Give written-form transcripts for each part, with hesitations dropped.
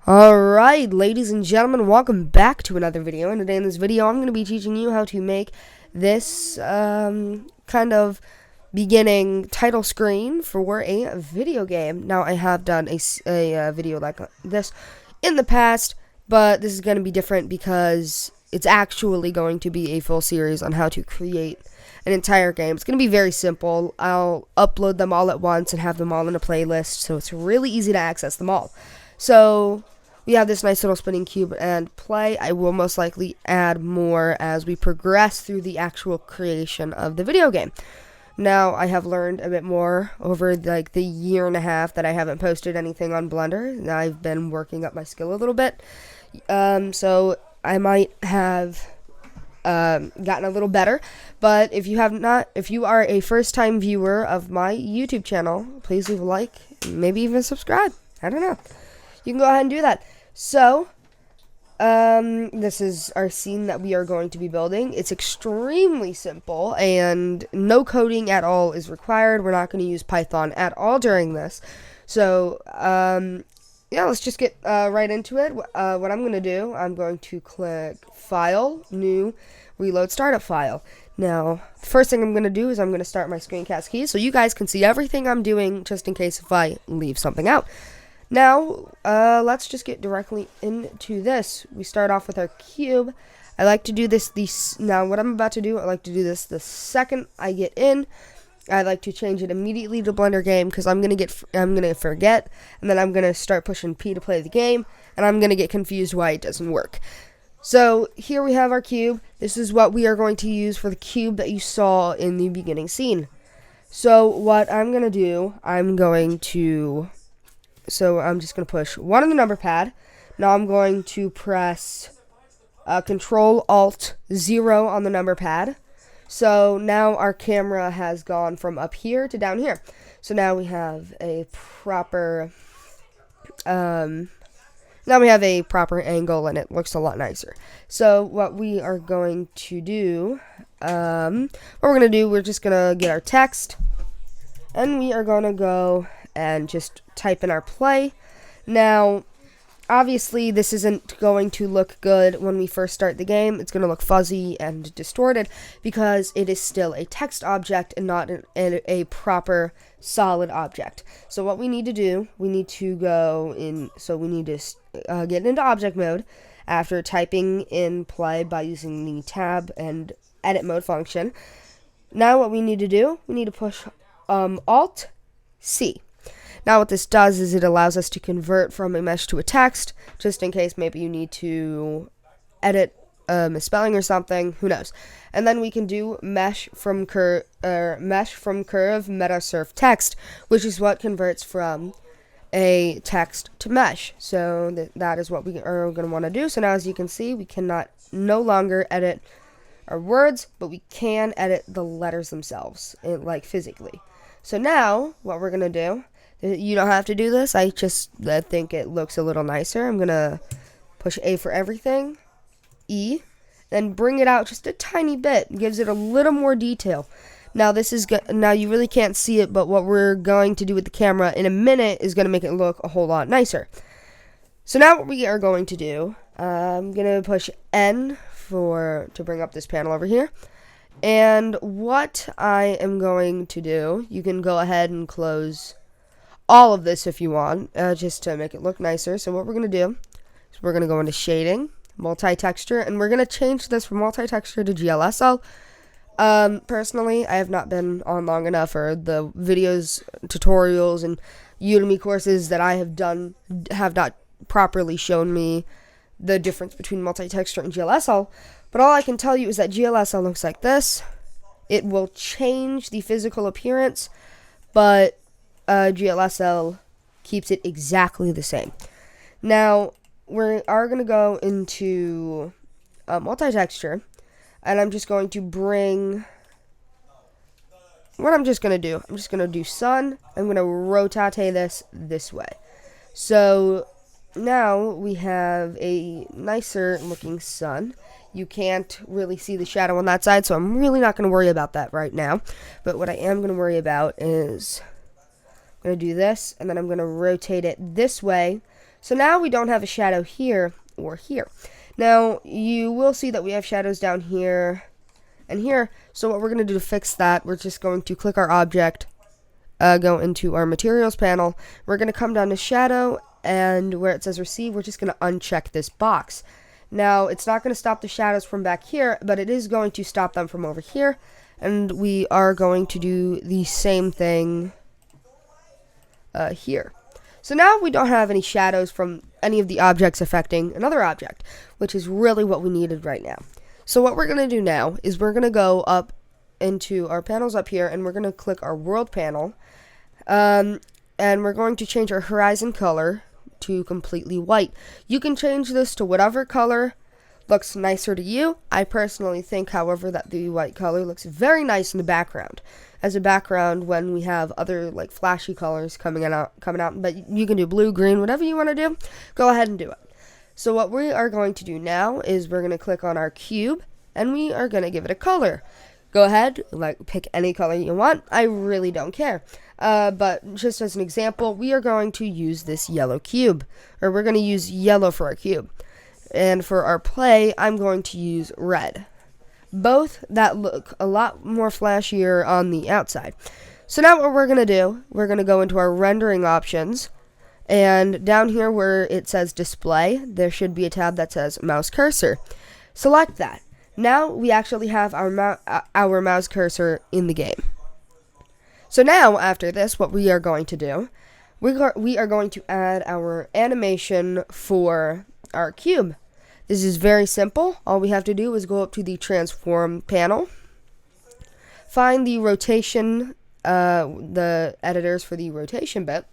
Alright, ladies and gentlemen, welcome back to another video. And today in this video, I'm going to be teaching you how to make this kind of beginning title screen for a video game. Now, I have done a video like this in the past, but this is going to be different because it's actually going to be a full series on how to create an entire game. It's going to be very simple. I'll upload them all at once and have them all in a playlist, so it's really easy to access them all. So we have this nice little spinning cube and play. I will most likely add more as we progress through the actual creation of the video game. Now, I have learned a bit more over like the year and a half that I haven't posted anything on Blender. I've been working up my skill a little bit. So I might have gotten a little better, but if you are a first-time viewer of my YouTube channel, please leave a like, maybe even subscribe. I don't know. You can go ahead and do that. So, this is our scene that we are going to be building. It's extremely simple, and no coding at all is required. We're not going to use Python at all during this. So, yeah, let's just get right into it. What I'm going to do, I'm going to click File, New, Reload Startup File. Now, the first thing I'm going to do is I'm going to start my screencast keys so you guys can see everything I'm doing just in case if I leave something out. Now, let's just get directly into this. We start off with our cube. I like to do this, now what I'm about to do, I like to do this the second I get in. I like to change it immediately to Blender game because I'm gonna forget, and then I'm gonna start pushing P to play the game, and I'm gonna get confused why it doesn't work. So here we have our cube. This is what we are going to use for the cube that you saw in the beginning scene. So what I'm gonna do, so I'm just going to push 1 on the number pad. Now I'm going to press Control-Alt-0 on the number pad. So now our camera has gone from up here to down here. So now we have a proper angle and it looks a lot nicer. So what we are going to do, we're just going to get our text, and we are going to go and just type in our play. Now, obviously, this isn't going to look good when we first start the game. It's going to look fuzzy and distorted because it is still a text object and not a proper solid object. So what we need to do, we need to get into object mode after typing in play by using the tab and edit mode function. Now what we need to do, we need to push Alt-C. Now what this does is it allows us to convert from a mesh to a text, just in case maybe you need to edit a misspelling or something, who knows. And then we can do mesh from curve meta surf text, which is what converts from a text to mesh. So that is what we are going to want to do. So now as you can see, we cannot no longer edit our words, but we can edit the letters themselves, like physically. So now what we're going to do, you don't have to do this. I think it looks a little nicer. I'm going to push A for everything, E, then bring it out just a tiny bit. It gives it a little more detail. Now now you really can't see it, but what we're going to do with the camera in a minute is going to make it look a whole lot nicer. So now what we are going to do, I'm going to push N to bring up this panel over here. And what I am going to do, you can go ahead and close all of this if you want, just to make it look nicer. So what we're going to do is we're going to go into shading, multi-texture, and we're going to change this from multi-texture to GLSL. Personally, I have not been on long enough, or the videos, tutorials, and Udemy courses that I have done have not properly shown me the difference between multi-texture and GLSL. But all I can tell you is that GLSL looks like this. It will change the physical appearance, but GLSL keeps it exactly the same. Now, we are going to go into multi-texture, and I'm just going to bring, what I'm just going to do, I'm just going to do sun. I'm going to rotate this way. So now we have a nicer looking sun. You can't really see the shadow on that side, so I'm really not going to worry about that right now. But what I am going to worry about is I'm going to do this, and then I'm going to rotate it this way So now we don't have a shadow here or here. Now, you will see that we have shadows down here and here. So what we're going to do to fix that, we're just going to click our object, go into our materials panel. We're going to come down to shadow, and where it says receive, we're just going to uncheck this box. Now, it's not going to stop the shadows from back here, but it is going to stop them from over here. And we are going to do the same thing here. So now we don't have any shadows from any of the objects affecting another object, which is really what we needed right now. So what we're going to do now is we're going to go up into our panels up here, and we're going to click our world panel, and we're going to change our horizon color to completely white. You can change this to whatever color looks nicer to you. I personally think, however, that the white color looks very nice in the background, as a background when we have other like flashy colors coming out. But you can do blue, green, whatever you want to do. Go ahead and do it. So what we are going to do now is we're going to click on our cube, and we are going to give it a color. Go ahead, pick any color you want. I really don't care. But just as an example, we are going to use this yellow cube, or we're going to use yellow for our cube. And for our play, I'm going to use red. Both that look a lot more flashier on the outside. So now what we're going to do, we're going to go into our rendering options. And down here where it says display, there should be a tab that says mouse cursor. Select that. Now we actually have our mouse cursor in the game. So now, after this, what we are going to do, we are going to add our animation for our cube. This is very simple. All we have to do is go up to the transform panel, find the rotation, the editors for the rotation bit,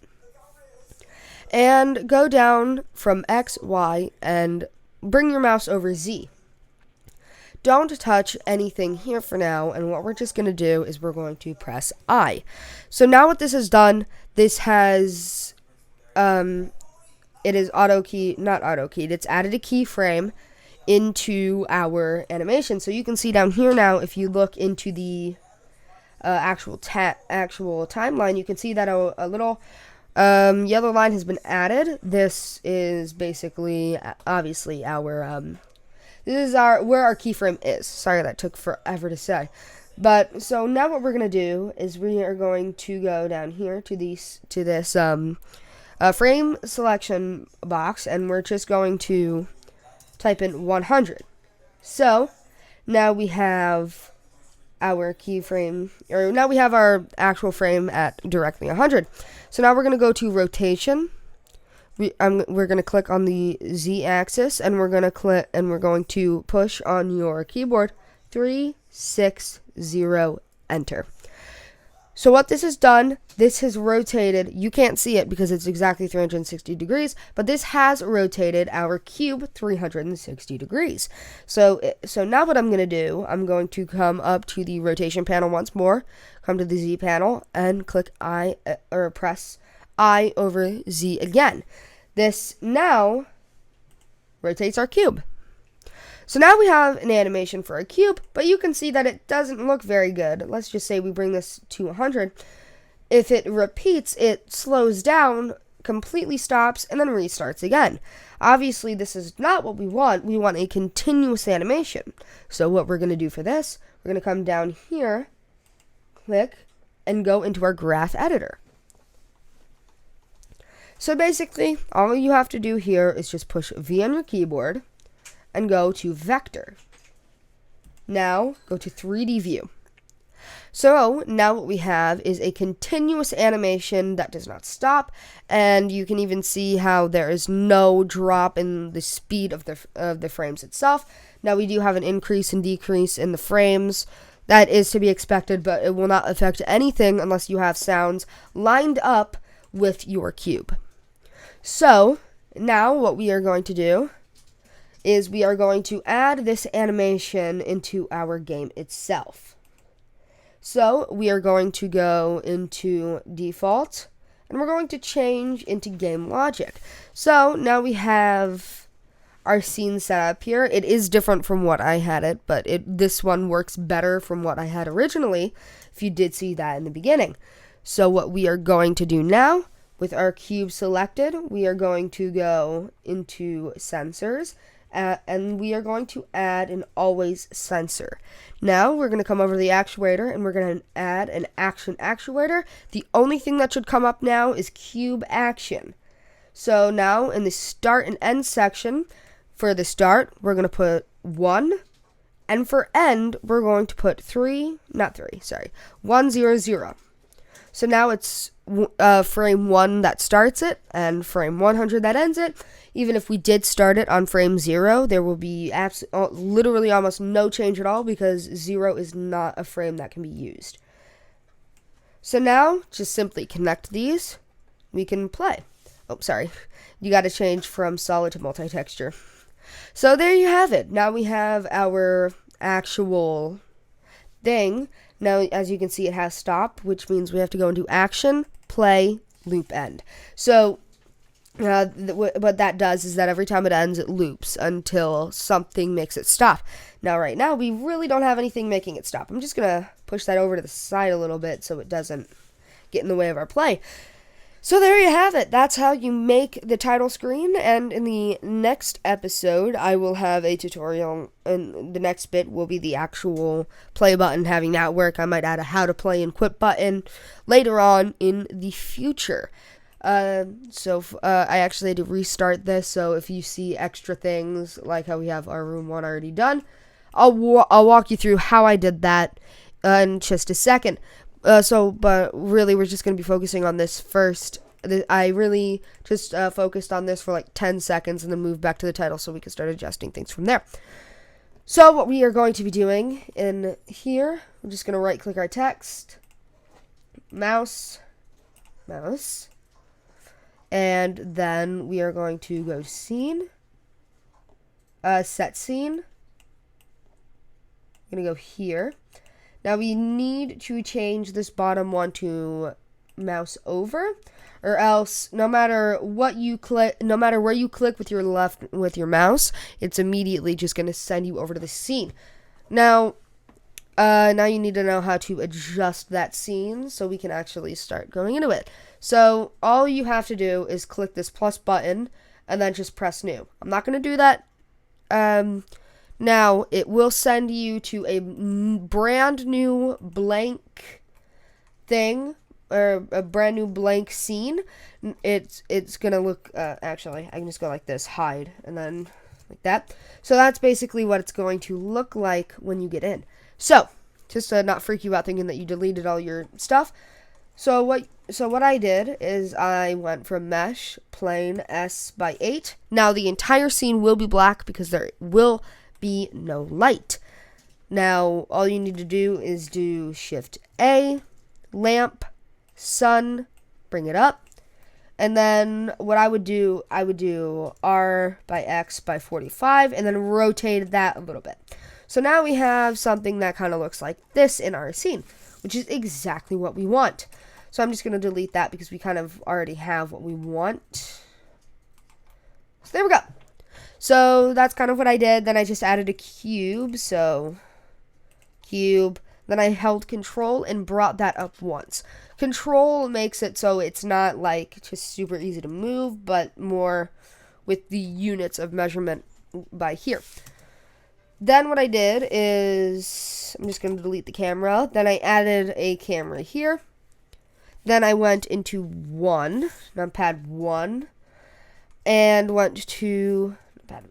and go down from X, Y, and bring your mouse over Z. Don't touch anything here for now, and what we're just going to do is we're going to press I. So now what this has done, this has, it is not auto-keyed, it's added a keyframe into our animation. So you can see down here now, if you look into the actual timeline, you can see that a little yellow line has been added. This is basically, obviously, our, this is where our keyframe is. Sorry, that took forever to say. But, so now what we're going to do is we are going to go down here to this frame selection box, and we're just going to type in 100. So, now we have our keyframe, or now we have our actual frame at directly 100. So now we're going to go to rotation. We're going to click on the Z axis, and we're going to push on your keyboard 360 enter. So what this has done, this has rotated, you can't see it because it's exactly 360 degrees, but this has rotated our cube 360 degrees. So now what I'm going to do, I'm going to come up to the rotation panel once more, come to the Z panel, and click I, or press I over Z again. This now rotates our cube. So now we have an animation for a cube, but you can see that it doesn't look very good. Let's just say we bring this to 100. If it repeats, it slows down, completely stops, and then restarts again. Obviously, this is not what we want. We want a continuous animation. So what we're going to do for this, we're going to come down here, click, and go into our graph editor. So basically, all you have to do here is just push V on your keyboard and go to vector. Now go to 3D view. So now what we have is a continuous animation that does not stop, and you can even see how there is no drop in the speed of the frames itself. Now we do have an increase and decrease in the frames. That is to be expected, but it will not affect anything unless you have sounds lined up with your cube. So now what we are going to do is we are going to add this animation into our game itself. So we are going to go into default, and we're going to change into game logic. So now we have our scene set up here. It is different from what I had it, but this one works better from what I had originally, if you did see that in the beginning. So what we are going to do now, with our cube selected, we are going to go into sensors, and we are going to add an always sensor. Now we're going to come over to the actuator, and we're going to add an action actuator. The only thing that should come up now is cube action. So now in the start and end section, for the start, we're going to put 1, and for end, we're going to put 1, 0, 0. So now it's frame 1 that starts it, and frame 100 that ends it. Even if we did start it on frame 0, there will be literally almost no change at all, because 0 is not a frame that can be used. So now, just simply connect these. We can play. Oh, sorry. You got to change from solid to multi-texture. So there you have it. Now we have our actual thing. Now, as you can see, it has stop, which means we have to go into action, play, loop, end. So what that does is that every time it ends, it loops until something makes it stop. Now, right now, we really don't have anything making it stop. I'm just going to push that over to the side a little bit so it doesn't get in the way of our play. So there you have it. That's how you make the title screen, and in the next episode, I will have a tutorial, and the next bit will be the actual play button, having that work. I might add a how to play and quit button later on in the future. I actually had to restart this, so if you see extra things, like how we have our room 1 already done, I'll walk you through how I did that in just a second. But really, we're just going to be focusing on this first. I really just focused on this for like 10 seconds and then moved back to the title so we can start adjusting things from there. So what we are going to be doing in here, we're just going to right click our text, mouse, and then we are going to go to scene, set scene. I'm going to go here. Now we need to change this bottom one to mouse over, or else no matter what you click, no matter where you click with your mouse, it's immediately just going to send you over to the scene. Now you need to know how to adjust that scene so we can actually start going into it. So all you have to do is click this plus button and then just press new. I'm not going to do that. Now, it will send you to a brand new blank thing, or a brand new blank scene. It's going to look, actually, I can just go like this, hide, and then like that. So that's basically what it's going to look like when you get in. So, just to not freak you out thinking that you deleted all your stuff. So what I did is I went from mesh, plain, S by 8. Now, the entire scene will be black because there will be no light. Now, all you need to do is do Shift A, lamp, sun, bring it up, and then what I would do R by X by 45, and then rotate that a little bit. So now we have something that kind of looks like this in our scene, which is exactly what we want. So I'm just going to delete that because we kind of already have what we want. So there we go. So that's kind of what I did. Then I just added a cube. So cube. Then I held control and brought that up once. Control makes it so it's not like just super easy to move, but more with the units of measurement by here. Then what I did is, I'm just going to delete the camera. Then I added a camera here. Then I went into numpad 1, and went to,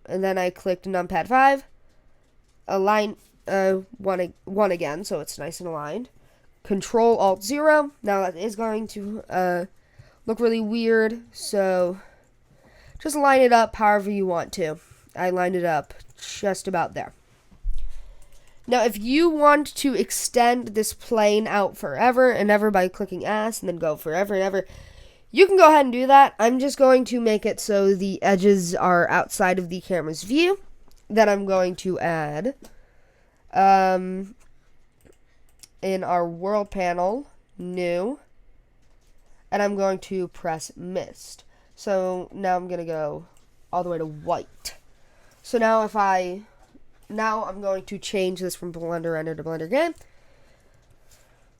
and then I clicked numpad 5, align 1 again, so it's nice and aligned. Control Alt 0. Now that is going to look really weird, so just line it up however you want to. I lined it up just about there. Now, if you want to extend this plane out forever and ever by clicking S and then go forever and ever, you can go ahead and do that. I'm just going to make it so the edges are outside of the camera's view. Then I'm going to add, in our world panel, new, and I'm going to press mist. So now I'm going to go all the way to white. So now I'm going to change this from Blender Render to Blender Game.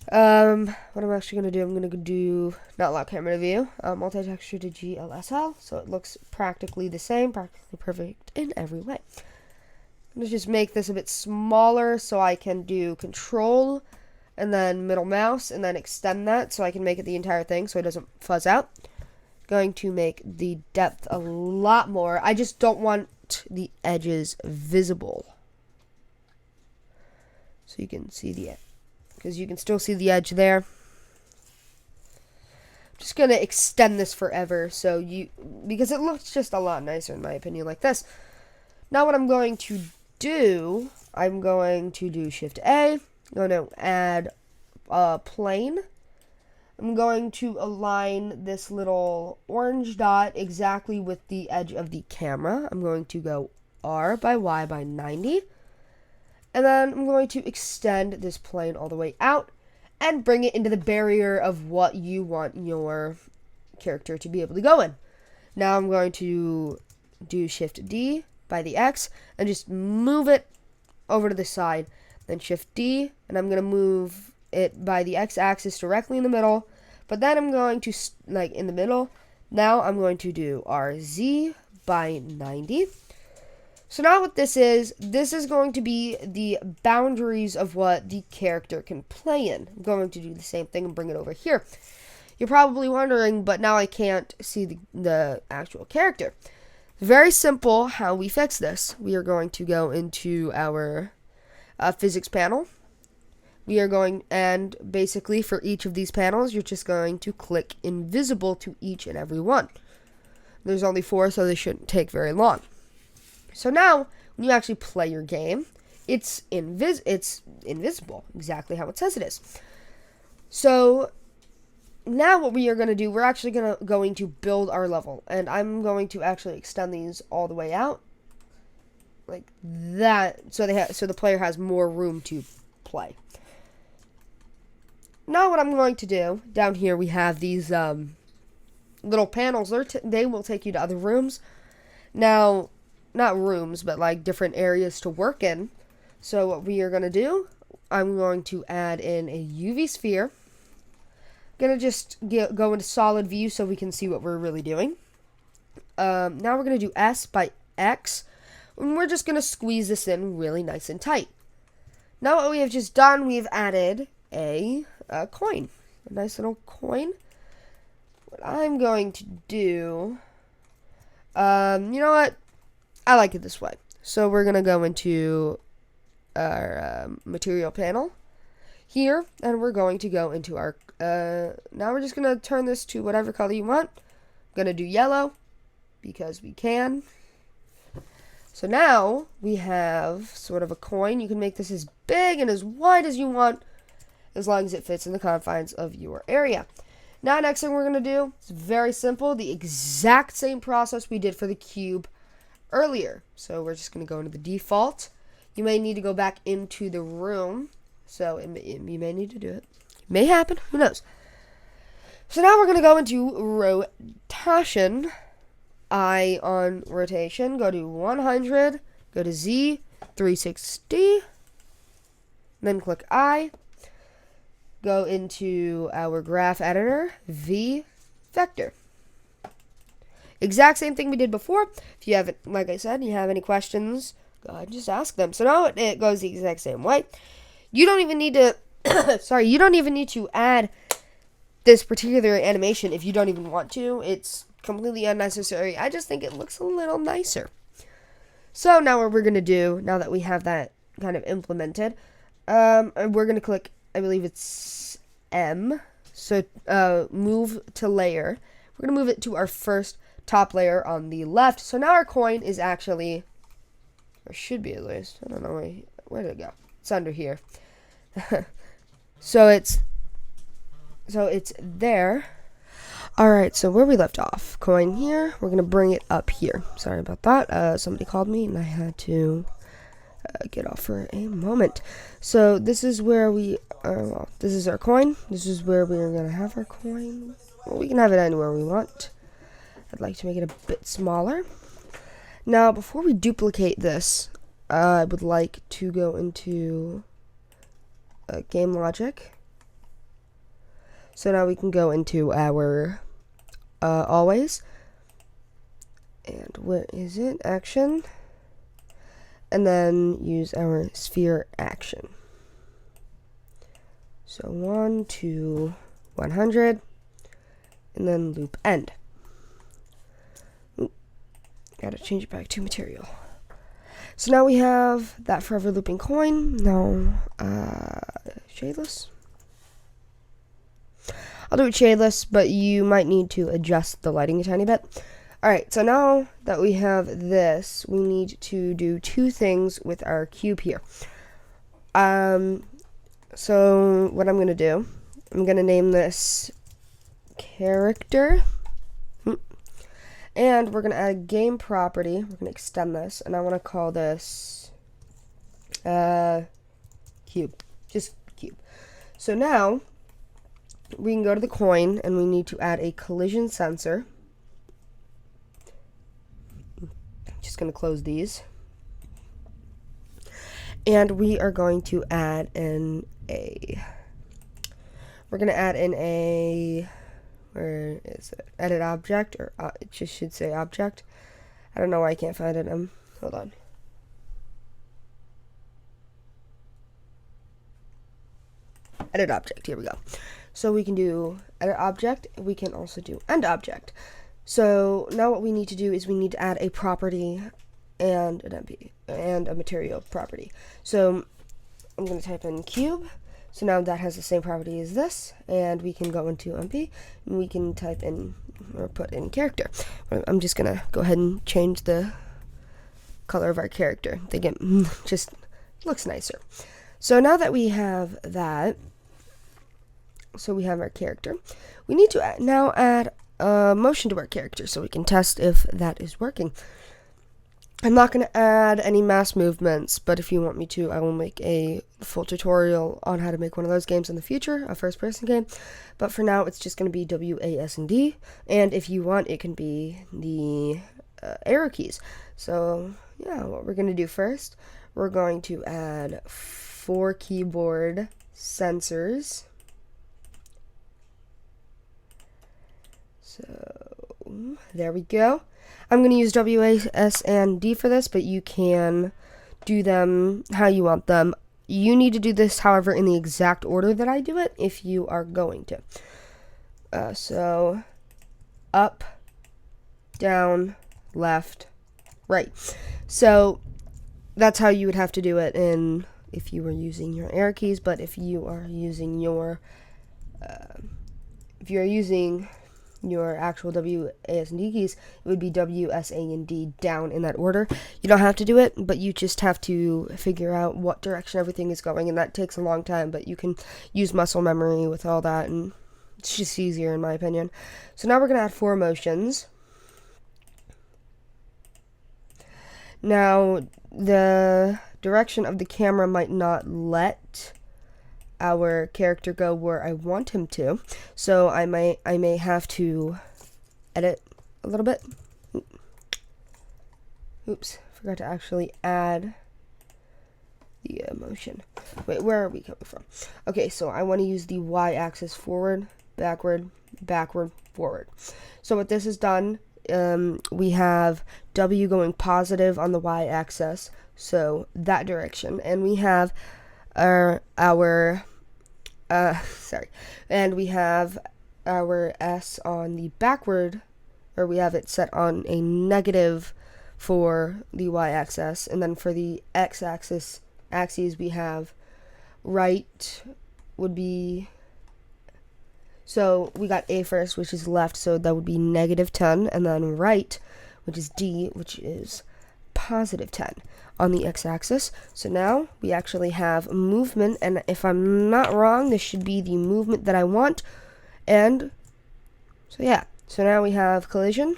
What I'm actually going to do, I'm going to do not lock camera view, multi-texture to GLSL, so it looks practically the same, practically perfect in every way. I'm going to just make this a bit smaller so I can do control and then middle mouse and then extend that so I can make it the entire thing so it doesn't fuzz out. Going to make the depth a lot more. I just don't want the edges visible. So you can see the edge. Because you can still see the edge there. I'm just going to extend this forever because it looks just a lot nicer in my opinion like this. Now what I'm going to do, I'm going to do Shift A. I'm going to add a plane. I'm going to align this little orange dot exactly with the edge of the camera. I'm going to go R by Y by 90. And then I'm going to extend this plane all the way out and bring it into the barrier of what you want your character to be able to go in. Now I'm going to do Shift D by the X and just move it over to the side. Then Shift D, and I'm going to move it by the X axis directly in the middle. But then I'm going to, in the middle, now I'm going to do RZ by 90. So now what this is going to be the boundaries of what the character can play in. I'm going to do the same thing and bring it over here. You're probably wondering, but now I can't see the actual character. Very simple how we fix this. We are going to go into our physics panel. We are going, and basically for each of these panels, you're just going to click invisible to each and every one. There's only 4, so they shouldn't take very long. So now, when you actually play your game, it's invisible, exactly how it says it is. So now what we are going to do, we're actually going to build our level, and I'm going to actually extend these all the way out, like that, so the player has more room to play. Now what I'm going to do, down here we have these little panels. They will take you to other rooms. Now, not rooms, but like different areas to work in. So what we are going to do, I'm going to add in a UV sphere. I'm going to just go into solid view so we can see what we're really doing. Now we're going to do S by X. And we're just going to squeeze this in really nice and tight. Now what we have just done, we've added a coin. A nice little coin. What I'm going to do, you know what? I like it this way. So we're going to go into our material panel here, and we're going to go into our, now we're just going to turn this to whatever color you want. I'm going to do yellow, because we can. So now we have sort of a coin. You can make this as big and as wide as you want, as long as it fits in the confines of your area. Now, next thing we're going to do is very simple, the exact same process we did for the cube earlier. So we're just going to go into the default. You may need to go back into the room. So you may need to do it. It may happen. Who knows? So now we're going to go into rotation. I on rotation. Go to 100. Go to Z. 360. Then click I. Go into our graph editor. V. Vector. Exact same thing we did before. If you haven't, like I said, you have any questions, go ahead and just ask them. So now it goes the exact same way. You don't even need to, you don't even need to add this particular animation if you don't even want to. It's completely unnecessary. I just think it looks a little nicer. So now what we're going to do, now that we have that kind of implemented, we're going to click, I believe it's M. So move to layer. We're going to move it to our first top layer on the left. So now our coin is actually, or should be at least, I don't know, where did it go? It's under here. so it's there. Alright, so where we left off, coin here, we're going to bring it up here. Sorry about that. Somebody called me and I had to get off for a moment. So this is where we, this is our coin. This is where we are going to have our coin. Well, we can have it anywhere we want. I'd like to make it a bit smaller. Now, before we duplicate this, I would like to go into game logic. So now we can go into our always. And where is it? Action. And then use our sphere action. So 1 to 100. And then loop end. Ooh, gotta change it back to material. So now we have that forever looping coin. Now, shadeless. I'll do it shadeless, but you might need to adjust the lighting a tiny bit. Alright, so now that we have this, we need to do two things with our cube here. So what I'm going to do, I'm going to name this character. And we're going to add a game property. We're going to extend this, and I want to call this cube. Just cube. So now we can go to the coin, and we need to add a collision sensor. Just going to close these. And we are going to add in a... We're going to add in a... Where is it? Edit object, or it just should say object. I don't know why I can't find it. Hold on. Edit object. Here we go. So we can do edit object. We can also do end object. So now what we need to do is we need to add a property and an MP and a material property. So I'm going to type in cube. So now that has the same property as this, and we can go into MP, and we can type in, or put in character. I'm just going to go ahead and change the color of our character. They get, just looks nicer. So now that we have that, so we have our character, we need to now add motion to our character so we can test if that is working. I'm not going to add any mass movements, but if you want me to, I will make a full tutorial on how to make one of those games in the future, a first-person game. But for now, it's just going to be WASD, and if you want, it can be the arrow keys. So, yeah, what we're going to do first, we're going to add 4 keyboard sensors. So, there we go. I'm going to use WASD for this, but you can do them how you want them. You need to do this, however, in the exact order that I do it, if you are going to. So, up, down, left, right. So, that's how you would have to do it if you were using your arrow keys, but if you are using your, your actual WASD keys, it would be WSAND down in that order. You don't have to do it, but you just have to figure out what direction everything is going, and that takes a long time, but you can use muscle memory with all that, and it's just easier in my opinion. So now we're going to add 4 motions. Now, the direction of the camera might not let our character go where I want him to, so I may have to edit a little bit. Oops, forgot to actually add the motion. Wait, where are we coming from? Okay, so I want to use the y-axis forward, backward, backward, forward. So what this has done, we have W going positive on the y-axis, so that direction, and we have and we have our S on the backward, or we have it set on a negative for the y-axis, and then for the x-axis we have right would be, so we got A first, which is left, so that would be -10, and then right, which is D, which is +10 on the x-axis. So now we actually have movement, and if I'm not wrong, this should be the movement that I want. And so yeah, so now we have collision.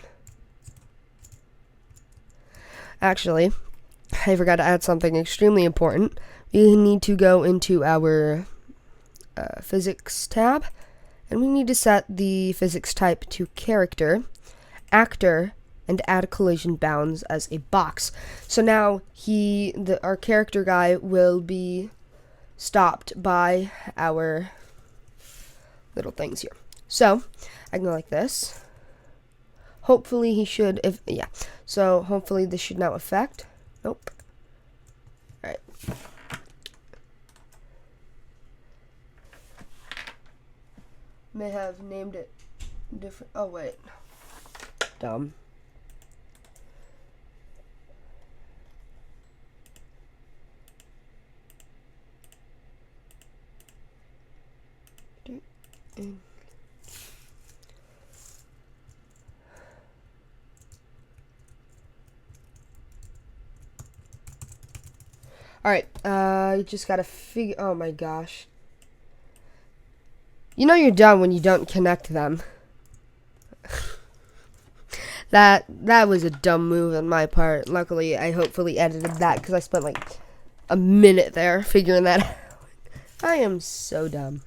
Actually, I forgot to add something extremely important. We need to go into our physics tab, and we need to set the physics type to character, actor, and add collision bounds as a box. So now our character guy will be stopped by our little things here. So I can go like this. Hopefully he should, yeah. So hopefully this should now affect. Nope. All right. May have named it different. Oh wait. Dumb. Alright, you just gotta figure. Oh my gosh. You know you're done when you don't connect them. That was a dumb move on my part. Luckily, I hopefully edited that because I spent like a minute there figuring that out. I am so dumb.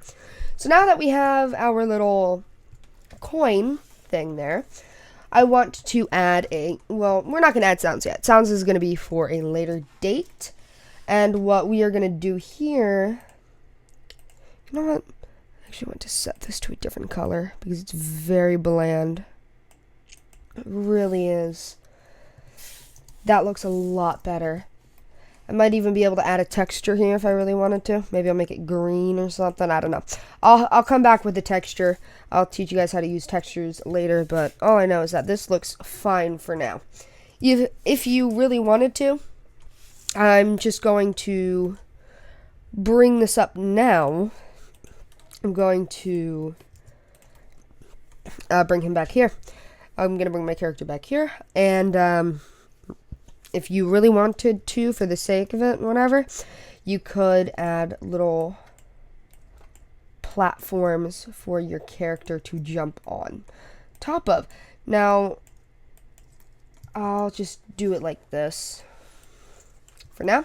So now that we have our little coin thing there, I want to add well, we're not going to add sounds yet. Sounds is going to be for a later date. And what we are going to do here, you know what? I actually want to set this to a different color because it's very bland. It really is. That looks a lot better. I might even be able to add a texture here if I really wanted to. Maybe I'll make it green or something. I don't know. I'll come back with the texture. I'll teach you guys how to use textures later, but all I know is that this looks fine for now. If you really wanted to, I'm just going to bring this up now. I'm going to bring him back here. I'm going to bring my character back here, and if you really wanted to, for the sake of it, whatever, you could add little platforms for your character to jump on top of. Now, I'll just do it like this for now.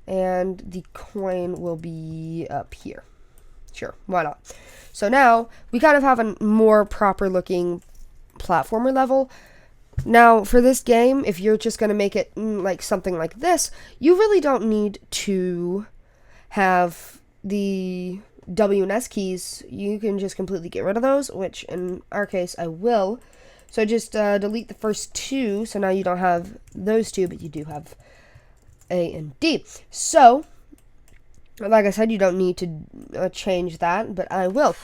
And the coin will be up here. Sure, why not? So now, we kind of have a more proper looking platformer level. Now, for this game, if you're just going to make it like something like this, you really don't need to have the W and S keys. You can just completely get rid of those, which in our case, I will. So just delete the first two, so now you don't have those two, but you do have A and D. So, like I said, you don't need to change that, but I will.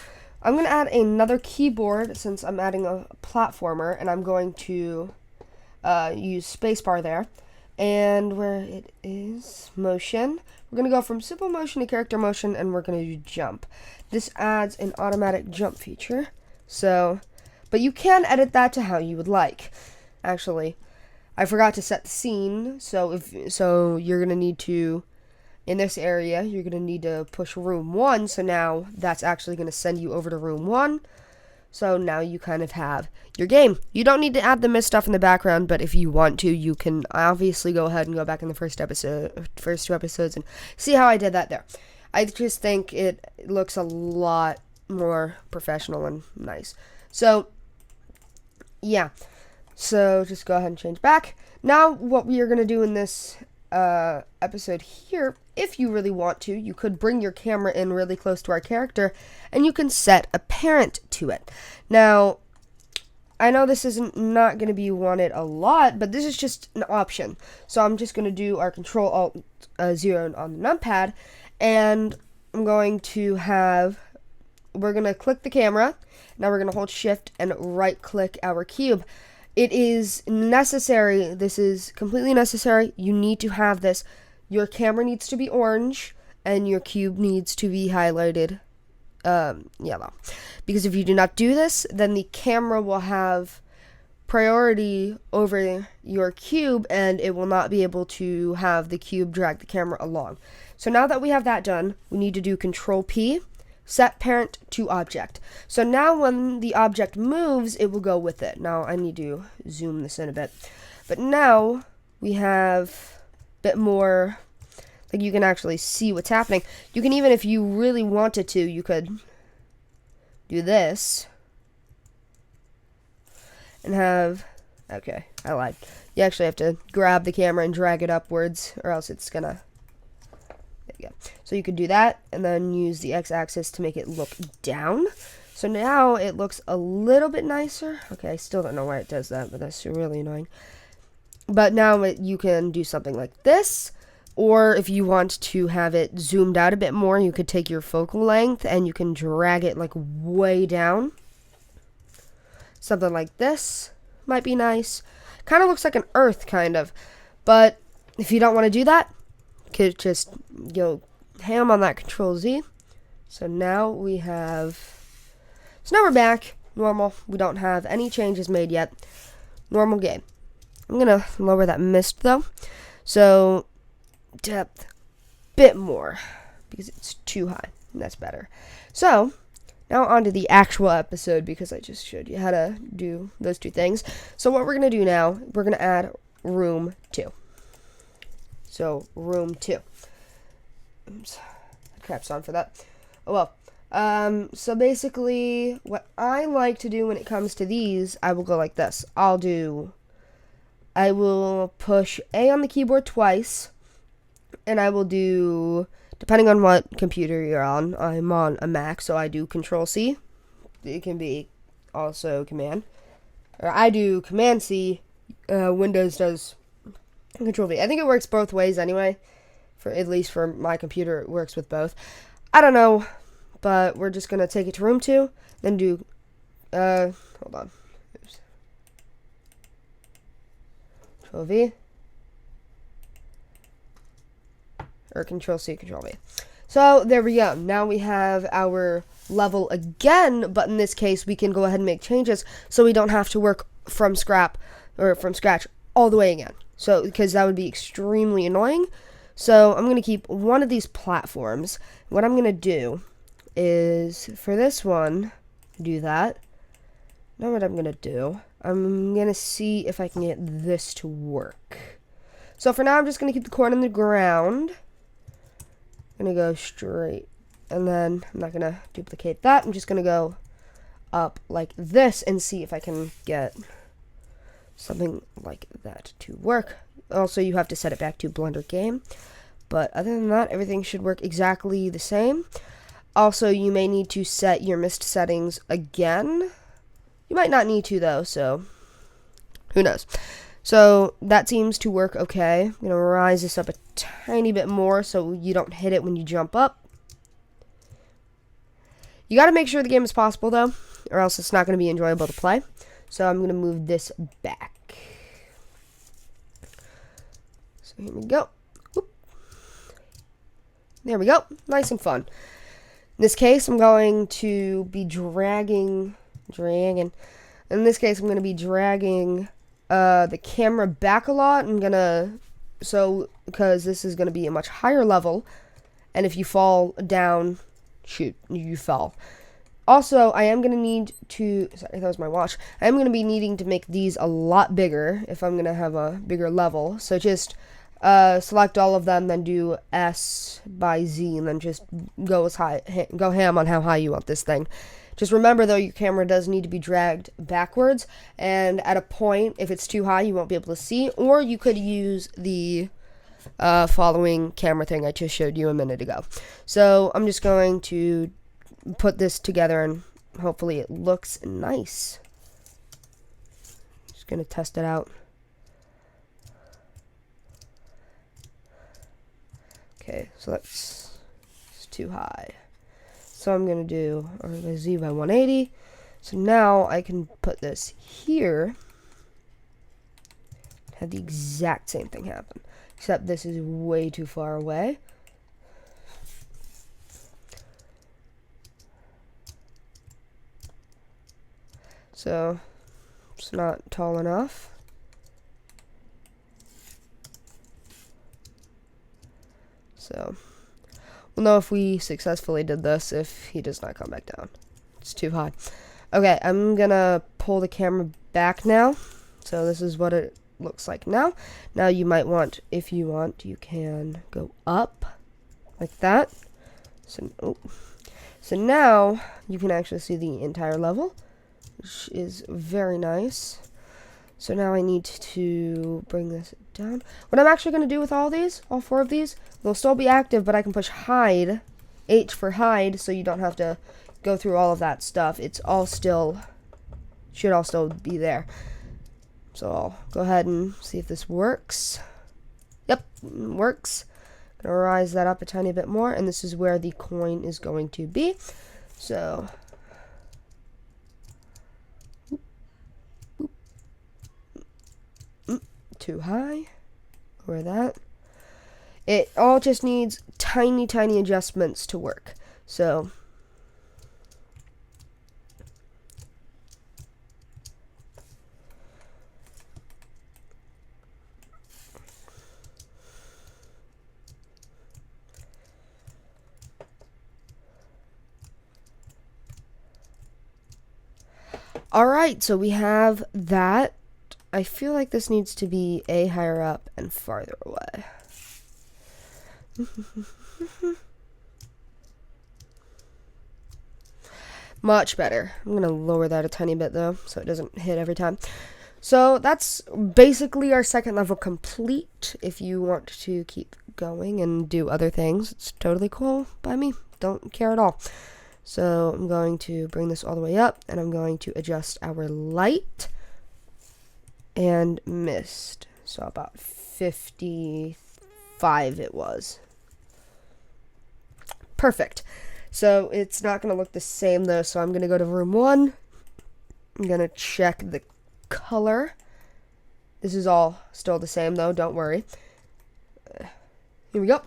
I'm going to add another keyboard since I'm adding a platformer, and I'm going to use spacebar there. And where it is, motion, we're going to go from simple motion to character motion, and we're going to do jump. This adds an automatic jump feature, so, but you can edit that to how you would like. Actually, I forgot to set the scene, so you're going to need to, in this area, you're going to need to push room 1, so now that's actually going to send you over to room 1. So now you kind of have your game. You don't need to add the mist stuff in the background, but if you want to, you can obviously go ahead and go back in the first two episodes and see how I did that there. I just think it looks a lot more professional and nice. So, yeah. So just go ahead and change back. Now what we are going to do in this episode here, if you really want to, you could bring your camera in really close to our character and you can set a parent to it. Now, I know this isn't not going to be wanted a lot, but this is just an option. So I'm just going to do our Control-Alt-0 on the numpad, and I'm going to we're going to click the camera. Now we're going to hold shift and right click our cube. It is necessary. This is completely necessary. You need to have this. Your camera needs to be orange, and your cube needs to be highlighted yellow. Because if you do not do this, then the camera will have priority over your cube, and it will not be able to have the cube drag the camera along. So now that we have that done, we need to do Control-P. Set parent to object. So now when the object moves, it will go with it. Now I need to zoom this in a bit. But now we have a bit more, like you can actually see what's happening. You can even, if you really wanted to, you could do this. And have, okay, I lied. You actually have to grab the camera and drag it upwards, or else it's gonna, there you Yeah. So you could do that and then use the x-axis to make it look down. So now it looks a little bit nicer. Okay, I still don't know why it does that, but that's really annoying. But now you can do something like this, or if you want to have it zoomed out a bit more, you could take your focal length and you can drag it like way down. Something like this might be nice. Kind of looks like an earth, kind of. But if you don't want to do that, you could just go ham on that Control Z. So now we have... So now we're back. Normal. We don't have any changes made yet. Normal game. I'm going to lower that mist, though. So, depth. Bit more. Because it's too high. And that's better. So, now on to the actual episode, because I just showed you how to do those two things. So what we're going to do now, we're going to add room 2. So, room 2. Oops. Crap's on for that. Oh, well. So basically, what I like to do when it comes to these, I will go like this. I will push A on the keyboard twice, and I will do, depending on what computer you're on, I'm on a Mac, so I do Control C. It can be also Command. Or I do Command C, Windows does Control V. I think it works both ways anyway. At least for my computer, it works with both. I don't know. But we're just going to take it to room 2, then do, hold on. Oops. Control V. Or Control C, Control V. So, there we go. Now we have our level again, but in this case, we can go ahead and make changes so we don't have to work from scratch all the way again. So, because that would be extremely annoying. So, I'm going to keep one of these platforms. What I'm going to do is, for this one, do that. Now what I'm going to do, I'm going to see if I can get this to work. So for now, I'm just going to keep the cord in the ground. I'm going to go straight. And then I'm not going to duplicate that. I'm just going to go up like this and see if I can get something like that to work. Also, you have to set it back to Blender Game. But other than that, everything should work exactly the same. Also, you may need to set your mist settings again. You might not need to, though, so who knows. So that seems to work okay. I'm going to rise this up a tiny bit more so you don't hit it when you jump up. You got to make sure the game is possible, though, or else it's not going to be enjoyable to play. So I'm going to move this back. So here we go. Whoop. There we go. Nice and fun. In this case, I'm going to be dragging. In this case, I'm going to be dragging the camera back a lot. Because this is going to be a much higher level, and if you fall down, shoot, you fell. Also, I am going to need to, sorry, that was my watch. I am going to be needing to make these a lot bigger if I'm going to have a bigger level. So just select all of them, then do S by Z, and then just go ham on how high you want this thing. Just remember, though, your camera does need to be dragged backwards, and at a point, if it's too high, you won't be able to see, or you could use the following camera thing I just showed you a minute ago. So I'm just going to put this together, and hopefully it looks nice. Just going to test it out. Okay, so it's too high. So I'm going to do a Z by 180. So now I can put this here. Have the exact same thing happen. Except this is way too far away. So it's not tall enough. So we'll know if we successfully did this if he does not come back down. It's too high. Okay, I'm gonna pull the camera back now. So this is what it looks like now. Now you might want, if you want, you can go up like that. So now you can actually see the entire level, which is very nice. So now I need to bring this down. What I'm actually going to do with all four of these, they'll still be active, but I can push hide, H for hide, so you don't have to go through all of that stuff. It's all still, should all still be there. So I'll go ahead and see if this works. Yep, works. Gonna rise that up a tiny bit more, and this is where the coin is going to be. So too high, lower that. It all just needs tiny adjustments to work. So alright, so we have that. I feel like this needs to be A higher up and farther away. Much better. I'm going to lower that a tiny bit though, so it doesn't hit every time. So that's basically our second level complete. If you want to keep going and do other things, it's totally cool by me. Don't care at all. So I'm going to bring this all the way up, and I'm going to adjust our light and mist. So about 55 it was. Perfect. So it's not going to look the same though, so I'm going to go to room 1. I'm going to check the color. This is all still the same though, don't worry. Here we go.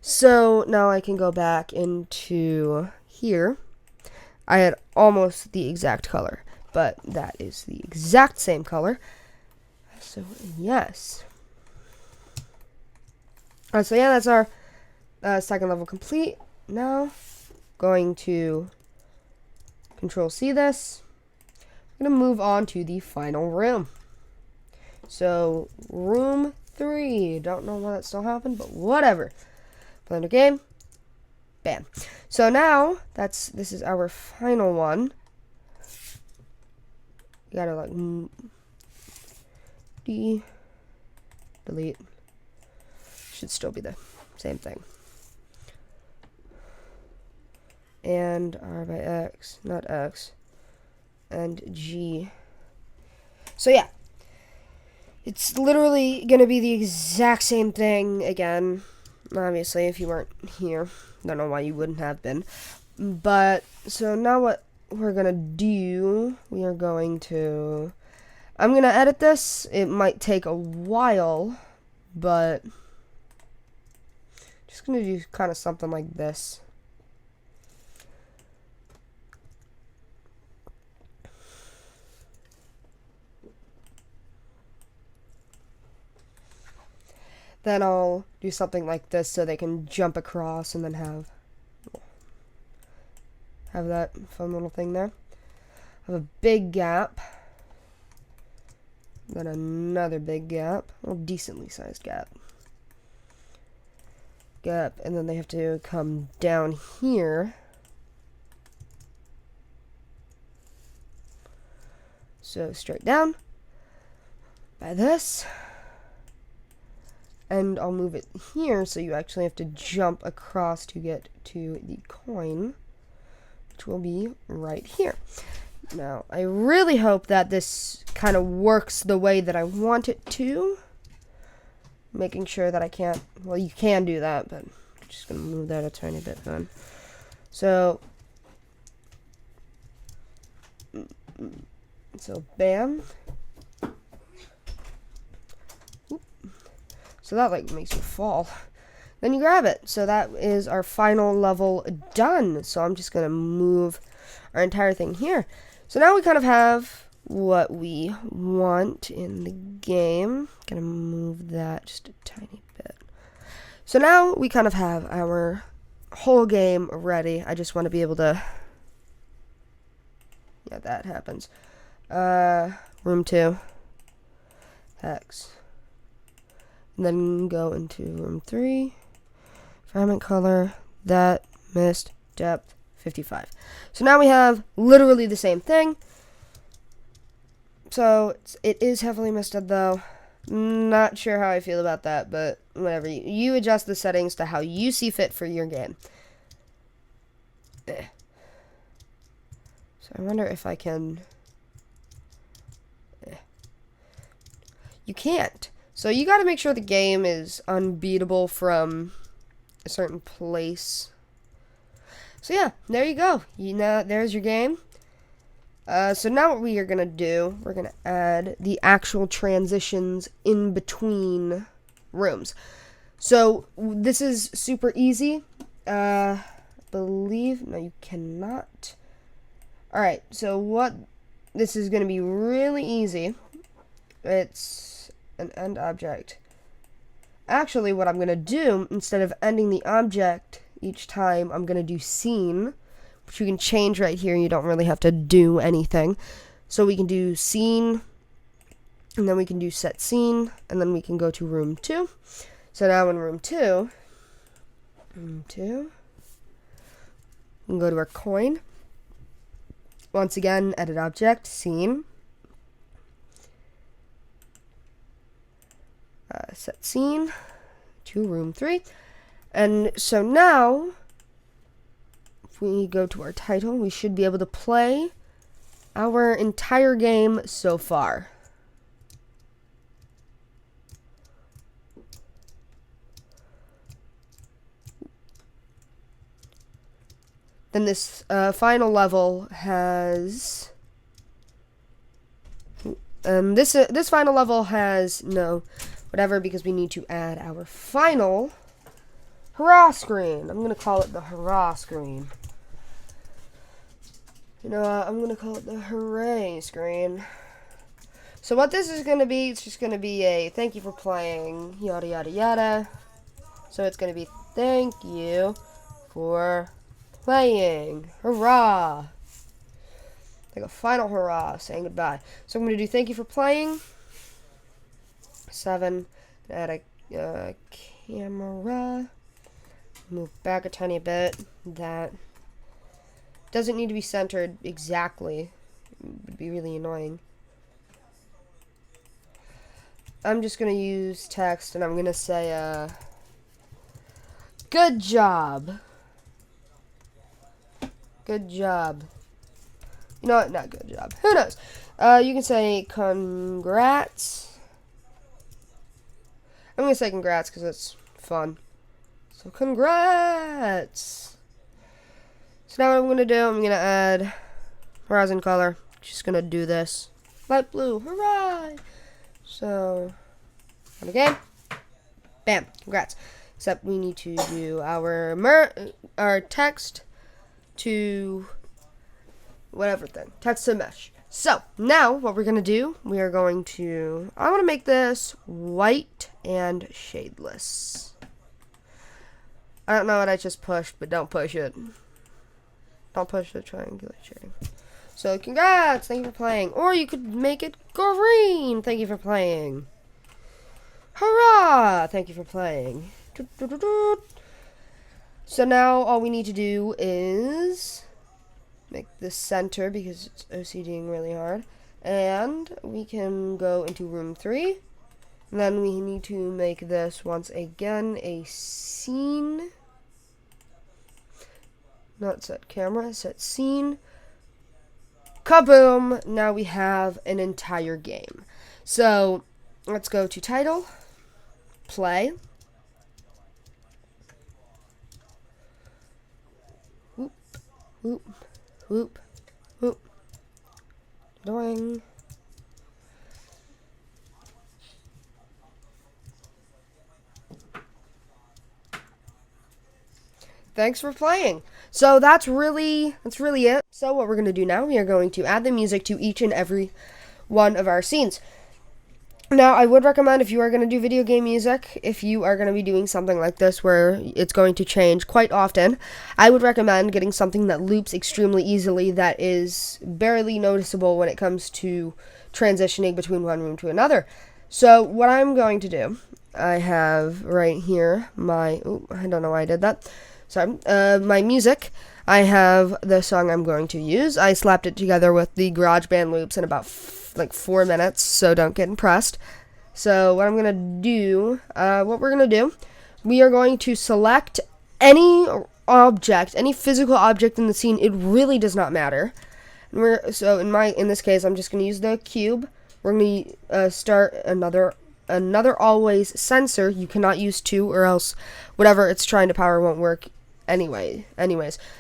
So now I can go back into here. I had almost the exact color, but that is the exact same color. So yes. So yeah, that's our second level complete. Now going to Control C this. I'm going to move on to the final room. So room 3. Don't know why that still happened, but whatever. Blender game. Bam. So now this is our final one. You gotta like delete. Should still be the same thing. And R by X, not X, and G. So yeah, it's literally gonna be the exact same thing again. Obviously, if you weren't here, don't know why you wouldn't have been. But so now what we're gonna do, we are going to, I'm gonna edit this. It might take a while, but just gonna do kind of something like this. Then I'll do something like this so they can jump across and then have that fun little thing there. Have a big gap. Then another big gap. A decently sized gap. And then they have to come down here. So straight down. By this. And I'll move it here, so you actually have to jump across to get to the coin, which will be right here. Now, I really hope that this kind of works the way that I want it to. Making sure that I can't, well, you can do that, but I'm just going to move that a tiny bit then. So bam. So that like makes you fall. Then you grab it. So that is our final level done. So I'm just going to move our entire thing here. So now we kind of have what we want in the game. Going to move that just a tiny bit. So now we kind of have our whole game ready. I just want to be able to, yeah, that happens. Room 2. Hex. And then go into room 3, environment color, that, mist, depth, 55. So now we have literally the same thing. So it is heavily misted though. Not sure how I feel about that, but whatever. You adjust the settings to how you see fit for your game. So I wonder if I can... You can't. So you gotta make sure the game is unbeatable from a certain place. So yeah, there you go. There's your game. So now what we are gonna do, we're gonna add the actual transitions in between rooms. So this is super easy. No, you cannot. Alright, so this is gonna be really easy. It's an end object. Actually, what I'm gonna do, instead of ending the object each time, I'm gonna do scene, which you can change right here. You don't really have to do anything. So we can do scene, and then we can do set scene, and then we can go to room 2. So now in room 2, we can go to our coin. Once again, edit object, scene, set scene to room 3. And so now, if we go to our title, we should be able to play our entire game so far. Then this final level has... this final level has no whatever, because we need to add our final hurrah screen. I'm going to call it the hurrah screen. You know what? I'm going to call it the hooray screen. So what this is going to be, it's just going to be a thank you for playing, yada yada yada. So it's going to be thank you for playing. Hurrah. Like a final hurrah, saying goodbye. So I'm going to do thank you for playing. 7. Add a camera. Move back a tiny bit. That doesn't need to be centered exactly. It would be really annoying. I'm just going to use text, and I'm going to say, good job. Good job. You know what? Not good job. Who knows? You can say congrats. I'm going to say congrats because it's fun. So congrats. So now what I'm going to do, I'm going to add horizon color. Just going to do this. Light blue. Hooray! So, on the game. Bam. Congrats. Except we need to do our text to whatever thing. Text to mesh. So, now what we're going to do, I want to make this white and shadeless. I don't know what I just pushed, but don't push it. Don't push the triangular shading. So, congrats! Thank you for playing. Or you could make it green. Thank you for playing. Hurrah! Thank you for playing. So now all we need to do is make this center because it's OCDing really hard. And we can go into room 3. And then we need to make this once again a scene. Not set camera, set scene. Kaboom! Now we have an entire game. So let's go to title, play. Whoop, whoop, whoop, whoop. Doing. Thanks for playing. So that's really it. So what we're going to do now, we are going to add the music to each and every one of our scenes. Now, I would recommend, if you are going to do video game music, if you are going to be doing something like this where it's going to change quite often, I would recommend getting something that loops extremely easily, that is barely noticeable when it comes to transitioning between one room to another. So what I'm going to do, I have right here I don't know why I did that. Sorry, my music. I have the song I'm going to use. I slapped it together with the GarageBand loops in about like 4 minutes, so don't get impressed. So what we're gonna do, we are going to select any object, any physical object in the scene. It really does not matter. And in this case, I'm just gonna use the cube. We're gonna start another always sensor. You cannot use 2, or else whatever it's trying to power won't work anyways.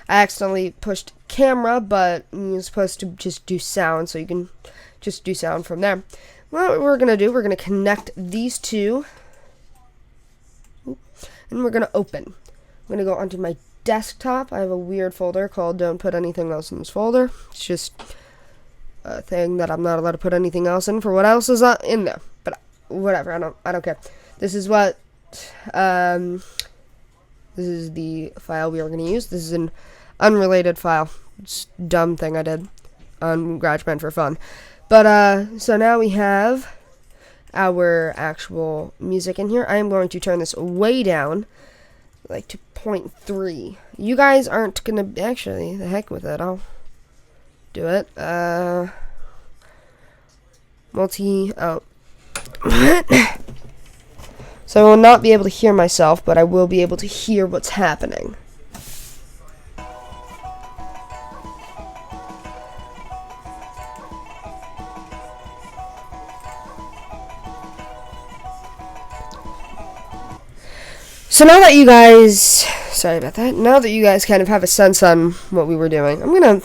I accidentally pushed camera, but you're supposed to just do sound, so you can just do sound from there. What we're gonna do, we're gonna connect these two, and we're gonna open. I'm gonna go onto my desktop. I have a weird folder called "Don't Put Anything Else in This Folder." It's just a thing that I'm not allowed to put anything else in for what else is in there. But whatever, I don't care. This is what this is the file we are going to use. This is an unrelated file. It's a dumb thing I did on GarageBand for fun. But so now we have our actual music in here. I am going to turn this way down, like to 0.3. You guys aren't gonna actually, the heck with it. I'll do it. So I will not be able to hear myself, but I will be able to hear what's happening. So now that you guys, sorry about that, now that you guys kind of have a sense on what we were doing, you know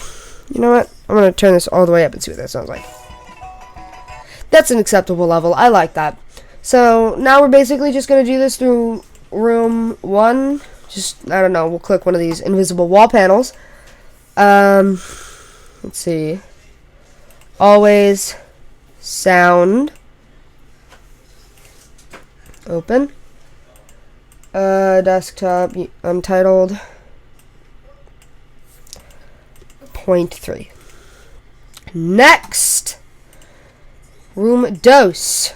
what, I'm gonna turn this all the way up and see what that sounds like. That's an acceptable level, I like that. So now we're basically just gonna do this through room 1, I don't know, we'll click one of these invisible wall panels. Let's see, always, sound, open. Desktop, untitled, 0.3. Next, room dose.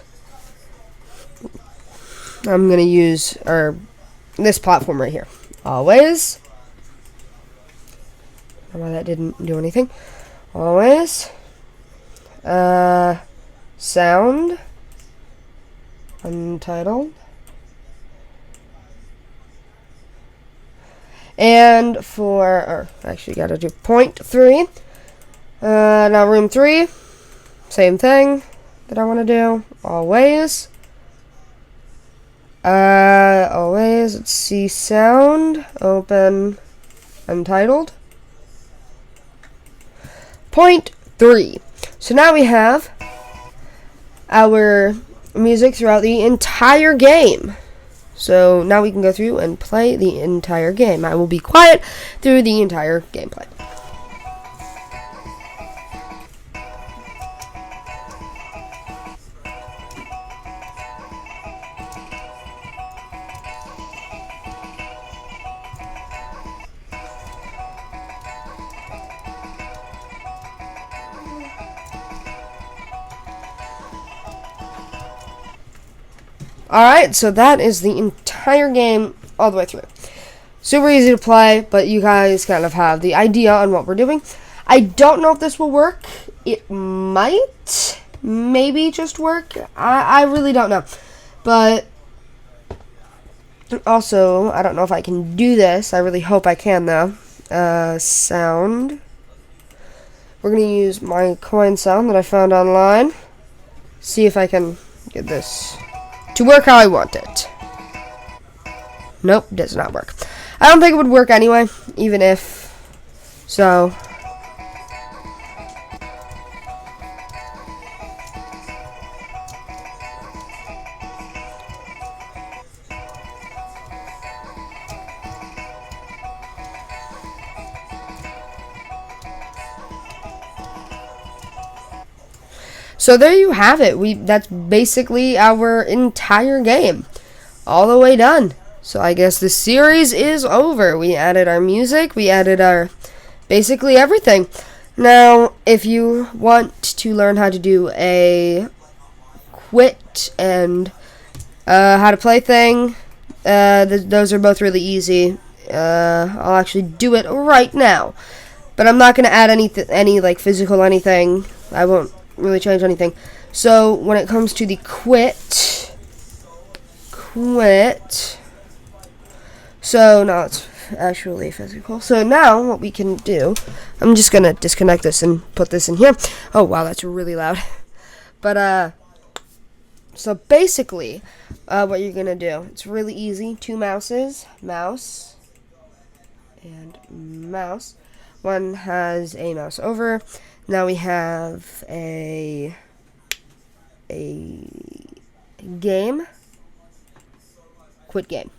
I'm gonna use this platform right here. Always. I don't know why that didn't do anything. Always. Sound, untitled. And actually gotta do 0.3. Now room 3, same thing that I want to do. Always. Let's see, sound, open, untitled. 0.3. So now we have our music throughout the entire game. So now we can go through and play the entire game. I will be quiet through the entire gameplay. Alright, so that is the entire game all the way through. Super easy to play, but you guys kind of have the idea on what we're doing. I don't know if this will work. It might maybe just work. I really don't know. But also, I don't know if I can do this. I really hope I can, though. Sound. We're going to use my coin sound that I found online. See if I can get this to work how I want it. Nope, does not work. I don't think it would work anyway, even if so. So there you have it. That's basically our entire game, all the way done. So I guess the series is over. We added our music, we added our basically everything. Now, if you want to learn how to do a quit and how to play thing, those are both really easy. I'll actually do it right now, but I'm not gonna add any like physical anything. I won't really change anything. So when it comes to the quit. So now it's actually physical. So now what we can do, I'm just gonna disconnect this and put this in here. Oh wow, that's really loud. But so basically, what you're gonna do, it's really easy. 2 mouses, mouse and mouse. One has a mouse over. Now we have a game. Quit game.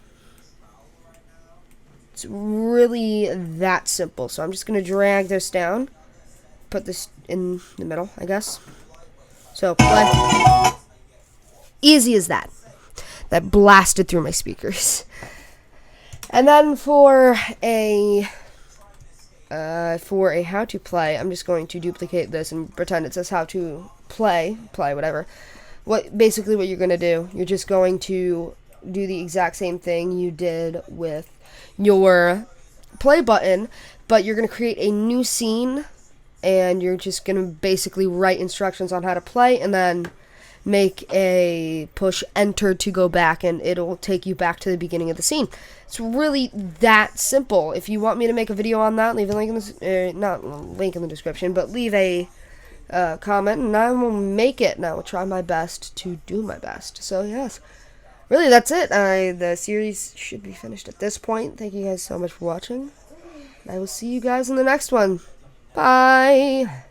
It's really that simple. So I'm just going to drag this down. Put this in the middle, I guess. So, play. Easy as that. That blasted through my speakers. And then for a how to play, I'm just going to duplicate this and pretend it says how to play, whatever. Basically what you're going to do, you're just going to do the exact same thing you did with your play button, but you're going to create a new scene, and you're just going to basically write instructions on how to play, and then make a push enter to go back, and it'll take you back to the beginning of the scene. It's really that simple. If you want me to make a video on that, leave a link in the not link in the description, but leave a comment, and I will make it, and I will try my best to do my best. So yes, really that's it. The series should be finished at this point. Thank you guys so much for watching. I will see you guys in the next one. Bye.